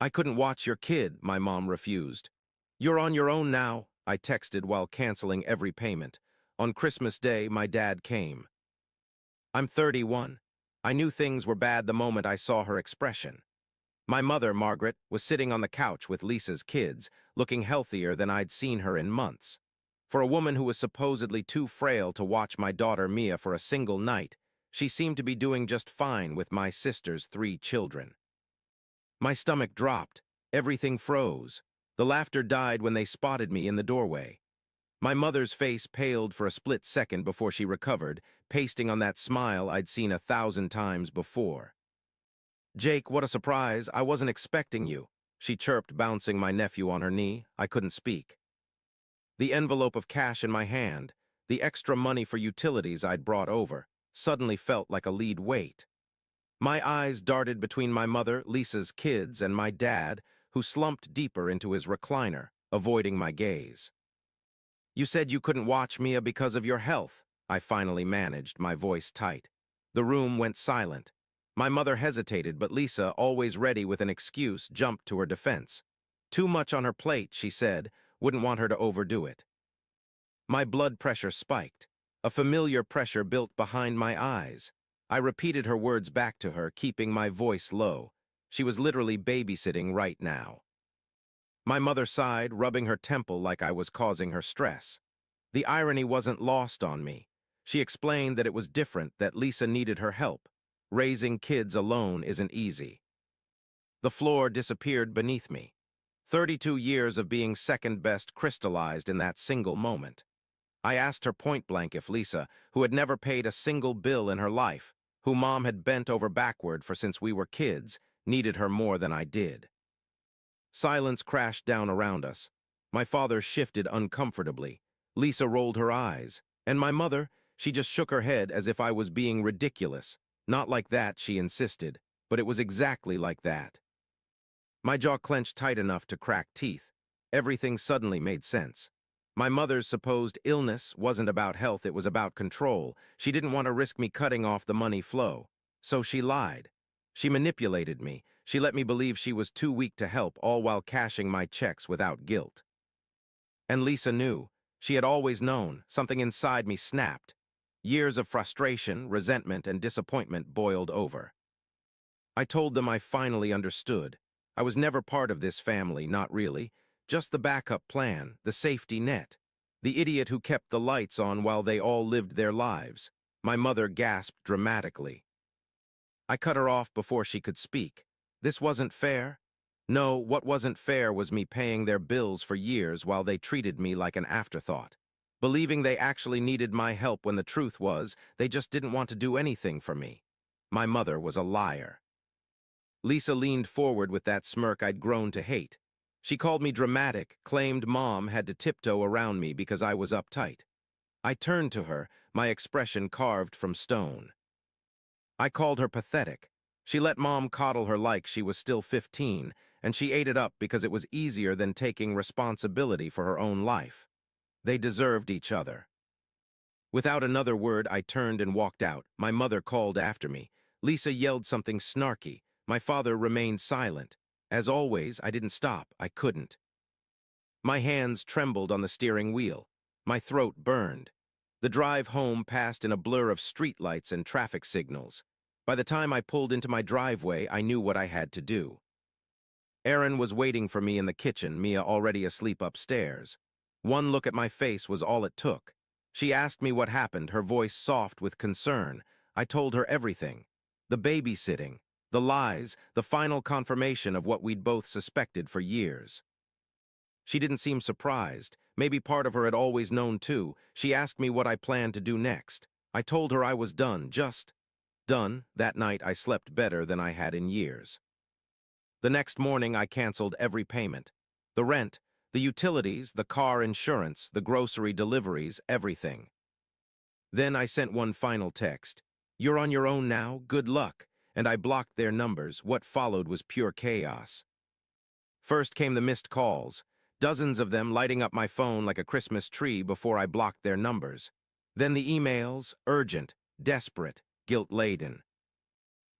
I couldn't watch your kid, my mom refused. You're on your own now, I texted while canceling every payment. On Christmas Day, my dad came. I'm 31. I knew things were bad the moment I saw her expression. My mother, Margaret, was sitting on the couch with Lisa's kids, looking healthier than I'd seen her in months. For a woman who was supposedly too frail to watch my daughter Mia for a single night, she seemed to be doing just fine with my sister's 3 children. My stomach dropped. Everything froze. The laughter died when they spotted me in the doorway. My mother's face paled for a split second before she recovered, pasting on that smile I'd seen 1,000 times before. "Jake, what a surprise. I wasn't expecting you," she chirped, bouncing my nephew on her knee. I couldn't speak. The envelope of cash in my hand, the extra money for utilities I'd brought over, suddenly felt like a lead weight. My eyes darted between my mother, Lisa's kids, and my dad, who slumped deeper into his recliner, avoiding my gaze. "You said you couldn't watch Mia because of your health," I finally managed, my voice tight. The room went silent. My mother hesitated, but Lisa, always ready with an excuse, jumped to her defense. Too much on her plate, she said, wouldn't want her to overdo it. My blood pressure spiked. A familiar pressure built behind my eyes. I repeated her words back to her, keeping my voice low. She was literally babysitting right now. My mother sighed, rubbing her temple like I was causing her stress. The irony wasn't lost on me. She explained that it was different, that Lisa needed her help. Raising kids alone isn't easy. The floor disappeared beneath me. 32 years of being second best crystallized in that single moment. I asked her point-blank if Lisa, who had never paid a single bill in her life, who Mom had bent over backward for since we were kids, needed her more than I did. Silence crashed down around us. My father shifted uncomfortably. Lisa rolled her eyes. And my mother, she just shook her head as if I was being ridiculous. Not like that, she insisted, but it was exactly like that. My jaw clenched tight enough to crack teeth. Everything suddenly made sense. My mother's supposed illness wasn't about health, it was about control. She didn't want to risk me cutting off the money flow. So she lied. She manipulated me. She let me believe she was too weak to help, all while cashing my checks without guilt. And Lisa knew. She had always known. Something inside me snapped. Years of frustration, resentment, and disappointment boiled over. I told them I finally understood. I was never part of this family, not really. Just the backup plan, the safety net. The idiot who kept the lights on while they all lived their lives. My mother gasped dramatically. I cut her off before she could speak. This wasn't fair. No, what wasn't fair was me paying their bills for years while they treated me like an afterthought. Believing they actually needed my help when the truth was, they just didn't want to do anything for me. My mother was a liar. Lisa leaned forward with that smirk I'd grown to hate. She called me dramatic, claimed Mom had to tiptoe around me because I was uptight. I turned to her, my expression carved from stone. I called her pathetic. She let Mom coddle her like she was still 15, and she ate it up because it was easier than taking responsibility for her own life. They deserved each other. Without another word, I turned and walked out. My mother called after me. Lisa yelled something snarky. My father remained silent. As always, I didn't stop. I couldn't. My hands trembled on the steering wheel. My throat burned. The drive home passed in a blur of streetlights and traffic signals. By the time I pulled into my driveway, I knew what I had to do. Erin was waiting for me in the kitchen, Mia already asleep upstairs. One look at my face was all it took. She asked me what happened, her voice soft with concern. I told her everything. The babysitting, the lies, the final confirmation of what we'd both suspected for years. She didn't seem surprised. Maybe part of her had always known too. She asked me what I planned to do next. I told her I was done, just done. That night I slept better than I had in years. The next morning I canceled every payment. The rent, the utilities, the car insurance, the grocery deliveries, everything. Then I sent one final text. "You're on your own now, good luck," and I blocked their numbers. What followed was pure chaos. First came the missed calls, dozens of them lighting up my phone like a Christmas tree before I blocked their numbers. Then the emails, urgent, desperate, guilt-laden.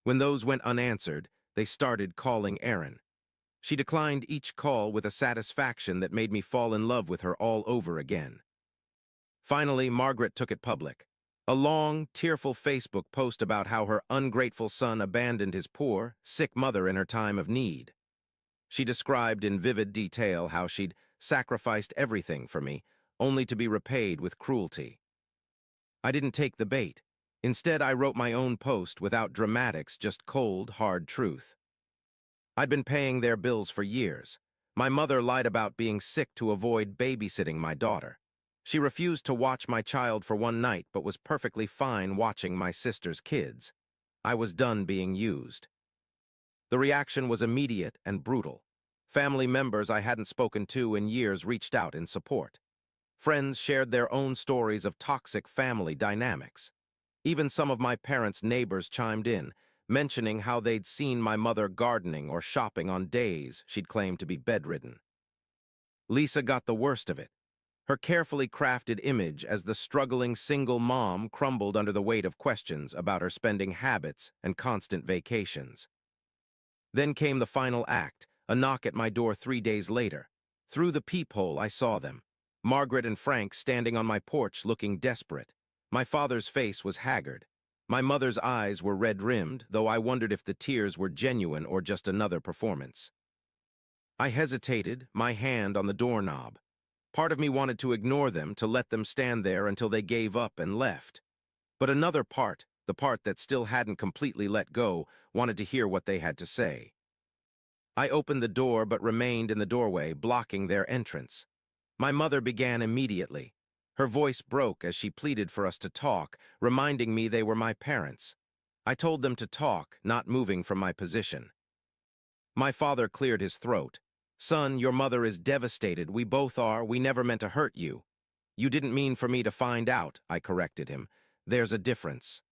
When those went unanswered, they started calling Erin. She declined each call with a satisfaction that made me fall in love with her all over again. Finally, Margaret took it public. A long, tearful Facebook post about how her ungrateful son abandoned his poor, sick mother in her time of need. She described in vivid detail how she'd sacrificed everything for me, only to be repaid with cruelty. I didn't take the bait. Instead, I wrote my own post without dramatics, just cold, hard truth. I'd been paying their bills for years. My mother lied about being sick to avoid babysitting my daughter. She refused to watch my child for one night, but was perfectly fine watching my sister's kids. I was done being used. The reaction was immediate and brutal. Family members I hadn't spoken to in years reached out in support. Friends shared their own stories of toxic family dynamics. Even some of my parents' neighbors chimed in, mentioning how they'd seen my mother gardening or shopping on days she'd claimed to be bedridden. Lisa got the worst of it. Her carefully crafted image as the struggling single mom crumbled under the weight of questions about her spending habits and constant vacations. Then came the final act, a knock at my door 3 days later. Through the peephole, I saw them. Margaret and Frank standing on my porch looking desperate. My father's face was haggard. My mother's eyes were red-rimmed, though I wondered if the tears were genuine or just another performance. I hesitated, my hand on the doorknob. Part of me wanted to ignore them, to let them stand there until they gave up and left. But another part, the part that still hadn't completely let go, wanted to hear what they had to say. I opened the door but remained in the doorway, blocking their entrance. My mother began immediately. Her voice broke as she pleaded for us to talk, reminding me they were my parents. I told them to talk, not moving from my position. My father cleared his throat. "Son, your mother is devastated. We both are. We never meant to hurt you." "You didn't mean for me to find out," I corrected him. "There's a difference."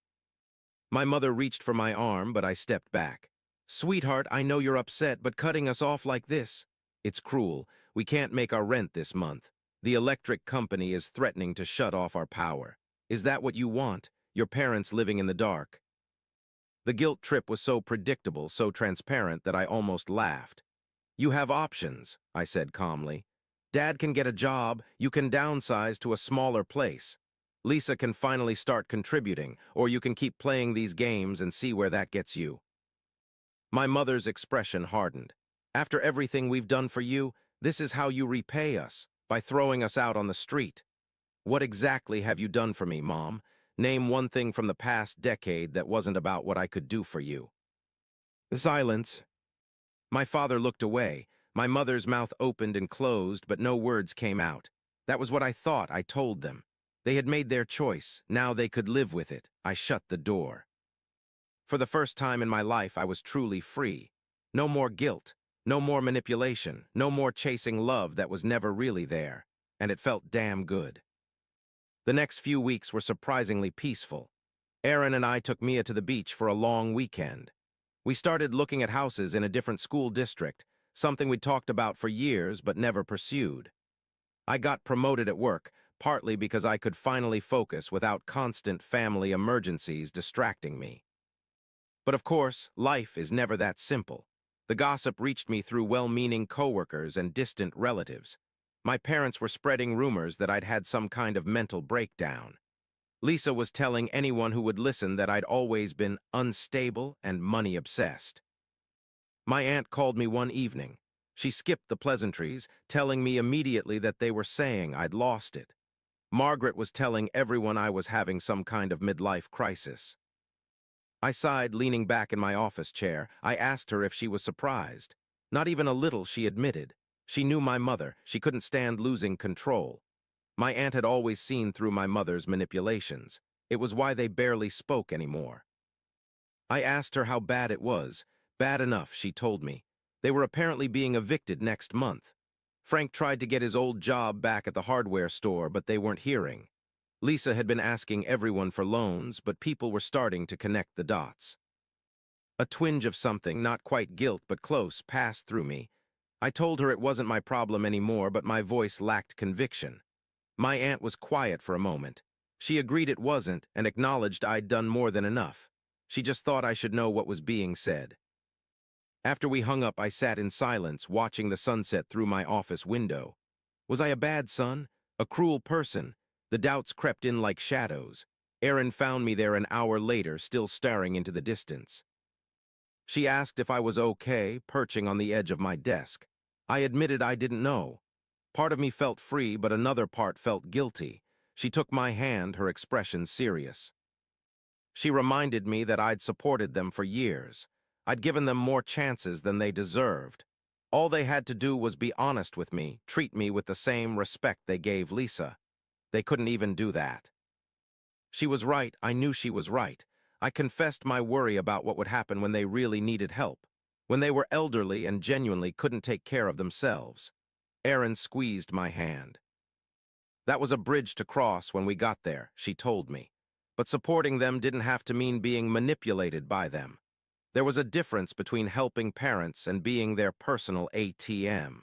My mother reached for my arm, but I stepped back. "Sweetheart, I know you're upset, but cutting us off like this, it's cruel. We can't make our rent this month. The electric company is threatening to shut off our power. Is that what you want? Your parents living in the dark?" The guilt trip was so predictable, so transparent, that I almost laughed. "You have options," I said calmly. "Dad can get a job, you can downsize to a smaller place. Lisa can finally start contributing, or you can keep playing these games and see where that gets you." My mother's expression hardened. "After everything we've done for you, this is how you repay us, by throwing us out on the street. What exactly have you done for me, Mom? Name one thing from the past decade that wasn't about what I could do for you." Silence. My father looked away. My mother's mouth opened and closed, but no words came out. That was what I thought. I told them. They had made their choice. Now they could live with it. I shut the door. For the first time in my life, I was truly free. No more guilt, no more manipulation, no more chasing love that was never really there, and it felt damn good. The next few weeks were surprisingly peaceful. Aaron and I took Mia to the beach for a long weekend. We started looking at houses in a different school district, something we'd talked about for years but never pursued. I got promoted at work, partly because I could finally focus without constant family emergencies distracting me. But of course, life is never that simple. The gossip reached me through well-meaning coworkers and distant relatives. My parents were spreading rumors that I'd had some kind of mental breakdown. Lisa was telling anyone who would listen that I'd always been unstable and money-obsessed. My aunt called me one evening. She skipped the pleasantries, telling me immediately that they were saying I'd lost it. Margaret was telling everyone I was having some kind of midlife crisis. I sighed, leaning back in my office chair. I asked her if she was surprised. Not even a little, she admitted. She knew my mother. She couldn't stand losing control. My aunt had always seen through my mother's manipulations. It was why they barely spoke anymore. I asked her how bad it was. Bad enough, she told me. They were apparently being evicted next month. Frank tried to get his old job back at the hardware store, but they weren't hearing. Lisa had been asking everyone for loans, but people were starting to connect the dots. A twinge of something, not quite guilt but close, passed through me. I told her it wasn't my problem anymore, but my voice lacked conviction. My aunt was quiet for a moment. She agreed it wasn't and acknowledged I'd done more than enough. She just thought I should know what was being said. After we hung up, I sat in silence, watching the sunset through my office window. Was I a bad son? A cruel person? The doubts crept in like shadows. Erin found me there an hour later, still staring into the distance. She asked if I was okay, perching on the edge of my desk. I admitted I didn't know. Part of me felt free, but another part felt guilty. She took my hand, her expression serious. She reminded me that I'd supported them for years. I'd given them more chances than they deserved. All they had to do was be honest with me, treat me with the same respect they gave Lisa. They couldn't even do that. She was right. I knew she was right. I confessed my worry about what would happen when they really needed help, when they were elderly and genuinely couldn't take care of themselves. Erin squeezed my hand. That was a bridge to cross when we got there, she told me. But supporting them didn't have to mean being manipulated by them. There was a difference between helping parents and being their personal ATM.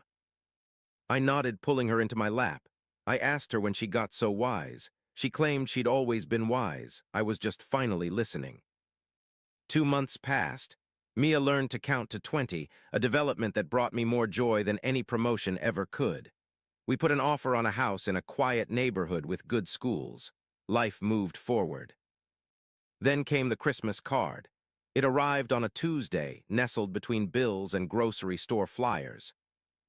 I nodded, pulling her into my lap. I asked her when she got so wise. She claimed she'd always been wise. I was just finally listening. 2 months passed. Mia learned to count to 20, a development that brought me more joy than any promotion ever could. We put an offer on a house in a quiet neighborhood with good schools. Life moved forward. Then came the Christmas card. It arrived on a Tuesday, nestled between bills and grocery store flyers.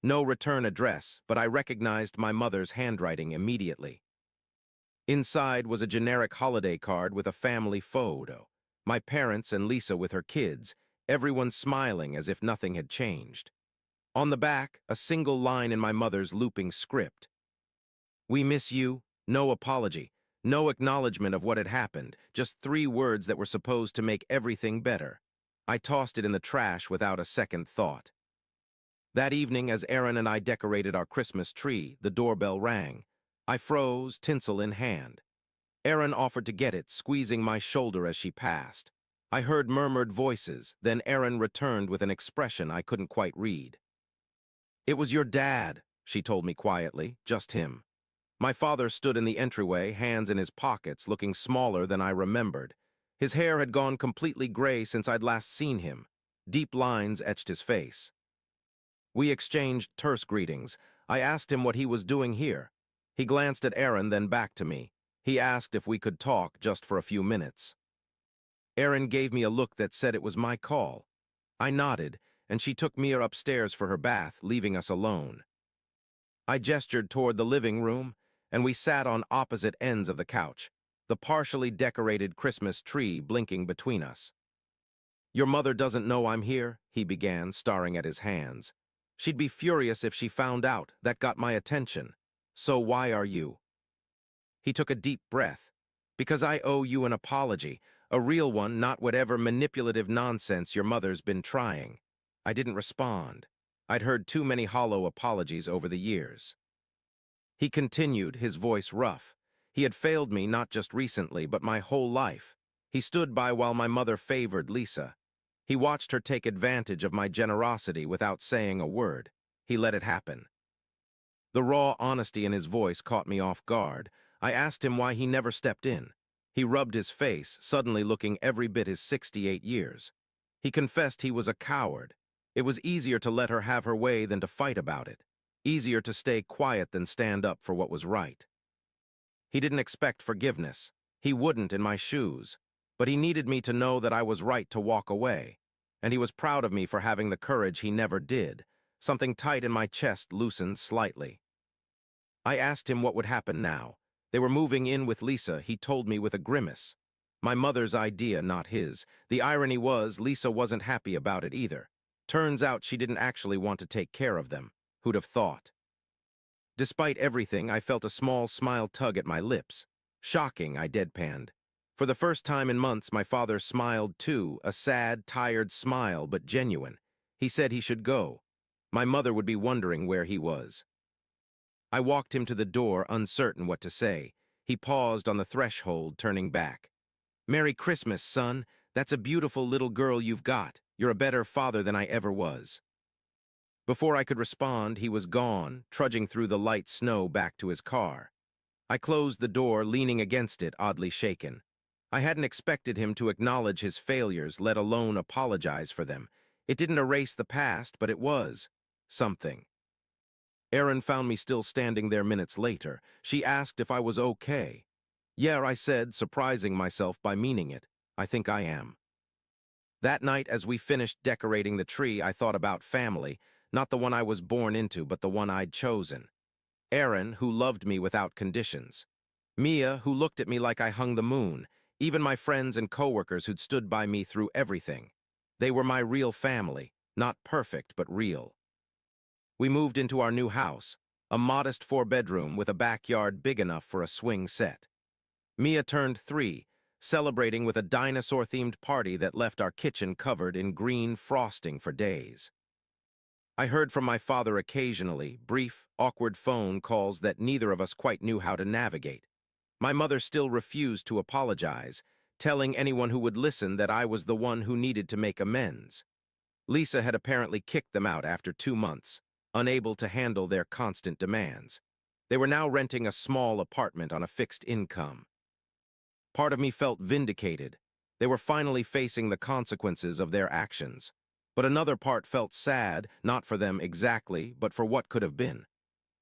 No return address, but I recognized my mother's handwriting immediately. Inside was a generic holiday card with a family photo. My parents and Lisa with her kids, everyone smiling as if nothing had changed. On the back, a single line in my mother's looping script. "We miss you," no apology, no acknowledgement of what had happened, just 3 words that were supposed to make everything better. I tossed it in the trash without a second thought. That evening, as Erin and I decorated our Christmas tree, the doorbell rang. I froze, tinsel in hand. Erin offered to get it, squeezing my shoulder as she passed. I heard murmured voices, then Erin returned with an expression I couldn't quite read. "It was your dad," she told me quietly, "just him." My father stood in the entryway, hands in his pockets, looking smaller than I remembered. His hair had gone completely gray since I'd last seen him. Deep lines etched his face. We exchanged terse greetings. I asked him what he was doing here. He glanced at Erin, then back to me. He asked if we could talk just for a few minutes. Erin gave me a look that said it was my call. I nodded, and she took Mia upstairs for her bath, leaving us alone. I gestured toward the living room, and we sat on opposite ends of the couch, the partially decorated Christmas tree blinking between us. "Your mother doesn't know I'm here," he began, staring at his hands. "She'd be furious if she found out. That got my attention. So why are you?" He took a deep breath. "Because I owe you an apology, a real one, not whatever manipulative nonsense your mother's been trying." I didn't respond. I'd heard too many hollow apologies over the years. He continued, his voice rough. He had failed me not just recently, but my whole life. He stood by while my mother favored Lisa. He watched her take advantage of my generosity without saying a word. He let it happen. The raw honesty in his voice caught me off guard. I asked him why he never stepped in. He rubbed his face, suddenly looking every bit his 68 years. He confessed he was a coward. It was easier to let her have her way than to fight about it. Easier to stay quiet than stand up for what was right. He didn't expect forgiveness. He wouldn't in my shoes. But he needed me to know that I was right to walk away. And he was proud of me for having the courage he never did. Something tight in my chest loosened slightly. I asked him what would happen now. They were moving in with Lisa, he told me with a grimace. My mother's idea, not his. The irony was, Lisa wasn't happy about it either. Turns out she didn't actually want to take care of them. Who'd have thought? Despite everything, I felt a small smile tug at my lips. Shocking, I deadpanned. For the first time in months, my father smiled too, a sad, tired smile, but genuine. He said he should go. My mother would be wondering where he was. I walked him to the door, uncertain what to say. He paused on the threshold, turning back. "Merry Christmas, son. That's a beautiful little girl you've got. You're a better father than I ever was." Before I could respond, he was gone, trudging through the light snow back to his car. I closed the door, leaning against it, oddly shaken. I hadn't expected him to acknowledge his failures, let alone apologize for them. It didn't erase the past, but it was something. Erin found me still standing there minutes later. She asked if I was okay. Yeah, I said, surprising myself by meaning it. I think I am. That night, as we finished decorating the tree, I thought about family, not the one I was born into, but the one I'd chosen. Erin, who loved me without conditions. Mia, who looked at me like I hung the moon. Even my friends and coworkers who'd stood by me through everything. They were my real family, not perfect, but real. We moved into our new house, a modest 4-bedroom with a backyard big enough for a swing set. Mia turned 3, celebrating with a dinosaur-themed party that left our kitchen covered in green frosting for days. I heard from my father occasionally, brief, awkward phone calls that neither of us quite knew how to navigate. My mother still refused to apologize, telling anyone who would listen that I was the one who needed to make amends. Lisa had apparently kicked them out after 2 months, unable to handle their constant demands. They were now renting a small apartment on a fixed income. Part of me felt vindicated. They were finally facing the consequences of their actions. But another part felt sad, not for them exactly, but for what could have been.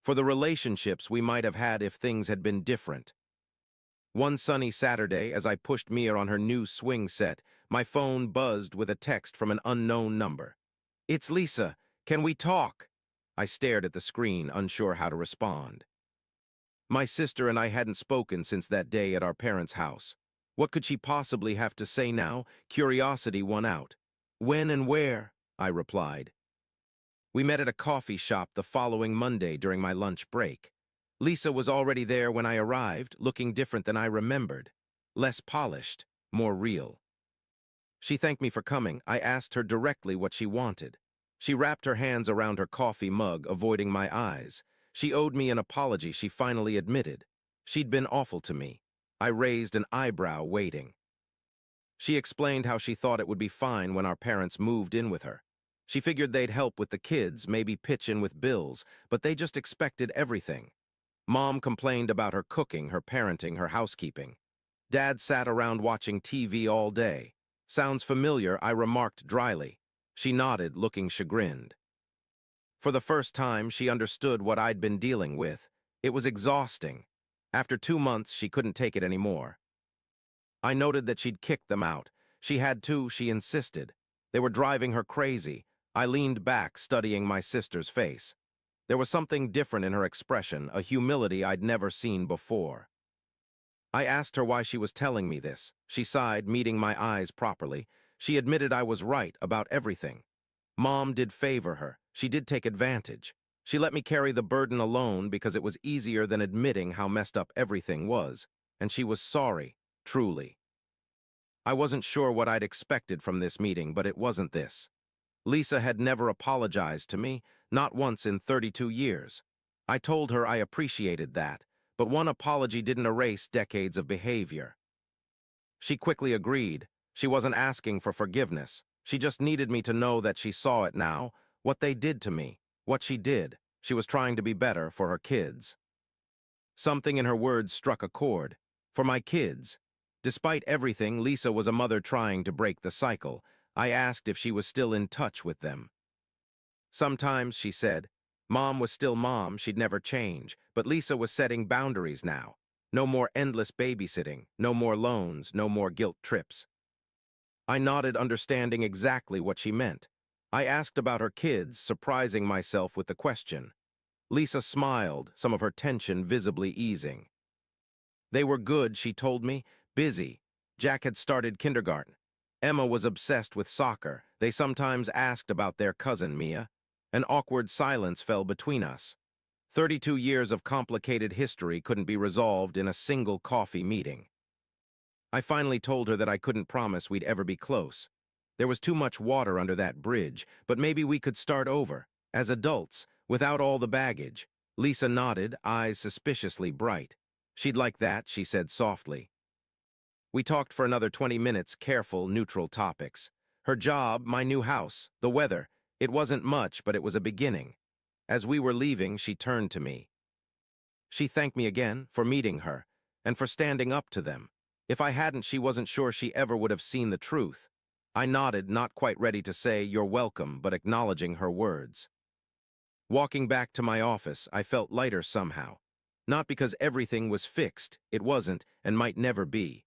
For the relationships we might have had if things had been different. One sunny Saturday, as I pushed Mia on her new swing set, my phone buzzed with a text from an unknown number. "It's Lisa. Can we talk?" I stared at the screen, unsure how to respond. My sister and I hadn't spoken since that day at our parents' house. What could she possibly have to say now? Curiosity won out. "When and where?" I replied. We met at a coffee shop the following Monday during my lunch break. Lisa was already there when I arrived, looking different than I remembered. Less polished, more real. She thanked me for coming. I asked her directly what she wanted. She wrapped her hands around her coffee mug, avoiding my eyes. She owed me an apology, she finally admitted. She'd been awful to me. I raised an eyebrow, waiting. She explained how she thought it would be fine when our parents moved in with her. She figured they'd help with the kids, maybe pitch in with bills, but they just expected everything. Mom complained about her cooking, her parenting, her housekeeping. Dad sat around watching TV all day. "Sounds familiar," I remarked dryly. She nodded, looking chagrined. For the first time, she understood what I'd been dealing with. It was exhausting. After 2 months, she couldn't take it anymore. I noted that she'd kicked them out. She had to, she insisted. They were driving her crazy. I leaned back, studying my sister's face. There was something different in her expression, a humility I'd never seen before. I asked her why she was telling me this. She sighed, meeting my eyes properly. She admitted I was right about everything. Mom did favor her. She did take advantage. She let me carry the burden alone because it was easier than admitting how messed up everything was. And she was sorry, truly. I wasn't sure what I'd expected from this meeting, but it wasn't this. Lisa had never apologized to me, not once in 32 years. I told her I appreciated that, but one apology didn't erase decades of behavior. She quickly agreed. She wasn't asking for forgiveness. She just needed me to know that she saw it now, what they did to me, what she did. She was trying to be better for her kids. Something in her words struck a chord. For my kids. Despite everything, Lisa was a mother trying to break the cycle. I asked if she was still in touch with them. "Sometimes," she said. Mom was still mom, she'd never change, but Lisa was setting boundaries now. No more endless babysitting, no more loans, no more guilt trips. I nodded, understanding exactly what she meant. I asked about her kids, surprising myself with the question. Lisa smiled, some of her tension visibly easing. They were good, she told me, busy. Jack had started kindergarten. Emma was obsessed with soccer. They sometimes asked about their cousin, Mia. An awkward silence fell between us. 32 years of complicated history couldn't be resolved in a single coffee meeting. I finally told her that I couldn't promise we'd ever be close. There was too much water under that bridge, but maybe we could start over, as adults, without all the baggage. Lisa nodded, eyes suspiciously bright. She'd like that, she said softly. We talked for another 20 minutes, careful, neutral topics. Her job, my new house, the weather. It wasn't much, but it was a beginning. As we were leaving, she turned to me. She thanked me again for meeting her, and for standing up to them. If I hadn't, she wasn't sure she ever would have seen the truth. I nodded, not quite ready to say, "You're welcome," but acknowledging her words. Walking back to my office, I felt lighter somehow. Not because everything was fixed, it wasn't, and might never be,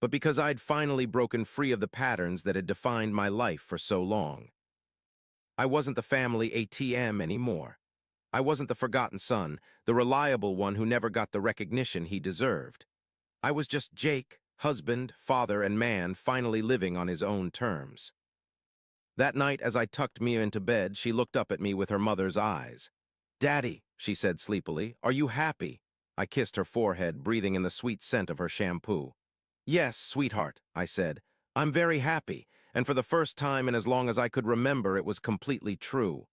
but because I'd finally broken free of the patterns that had defined my life for so long. I wasn't the family ATM anymore. I wasn't the forgotten son, the reliable one who never got the recognition he deserved. I was just Jake, husband, father, and man, finally living on his own terms. That night, as I tucked Mia into bed, she looked up at me with her mother's eyes. "Daddy," she said sleepily, "are you happy?" I kissed her forehead, breathing in the sweet scent of her shampoo. "Yes, sweetheart," I said. "I'm very happy," and for the first time in as long as I could remember, it was completely true.